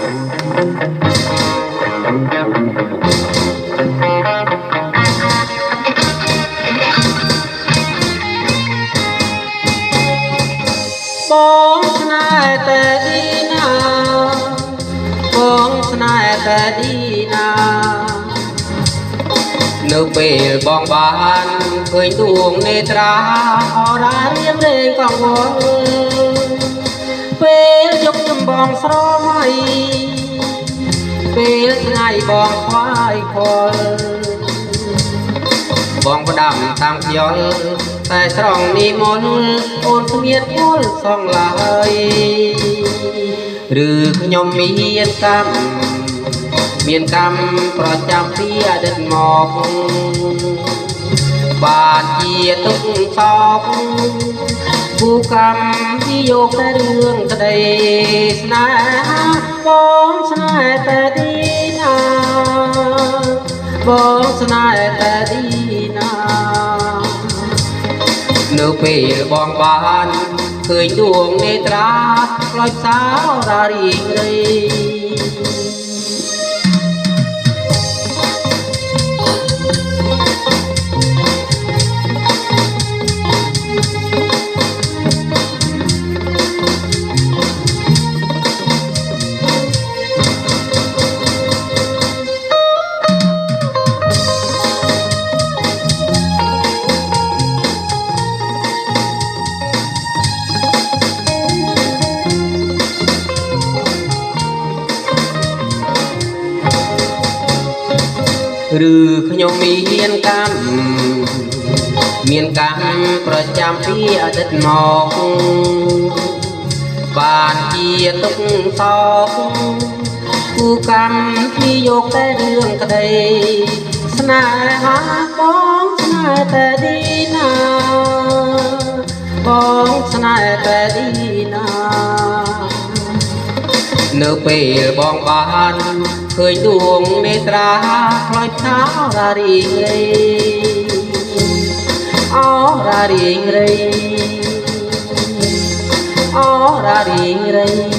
បងស្នេហ៍តែឌីណាបងស្នេហ៍តែឌីណានៅពេលបងបានឃើញដួងនេត្រាអរារៀមរែងកង្វល់ពេលយកចំបងស្រមៃពេលថ្ងៃបងខ្វាយខ្វល់បងផ្ដាំតាមខ្យល់តែស្រង់នេះមុនអូនគ្មានយល់សងឡើយឬខ្ញុំមានកម្មប្រចាំពីអតីតមកបានជាទុកសោកគូកម្មที่យកតែរឿងក្តីស្នេហាបងស្នេហ៍តែឌីណាបងស្នេហ៍តែឌីណានៅពេលបងបានឃើញដួងនេត្រាខ្លោចសោរារីករាយឬខ្ញុំមានកម្មប្រចាំពីអតីតមកបានជាទុកសោកគូកម្មที่យកតែរឿងក្តីស្នេហាបងស្នេហ៍តែឌីណាបងស្នេហ៍តែឌីណានៅពេលបងបានឃើញដួងនេត្រាខ្លោចសោរារីករាយអូរារីករាយអូរារីករាយ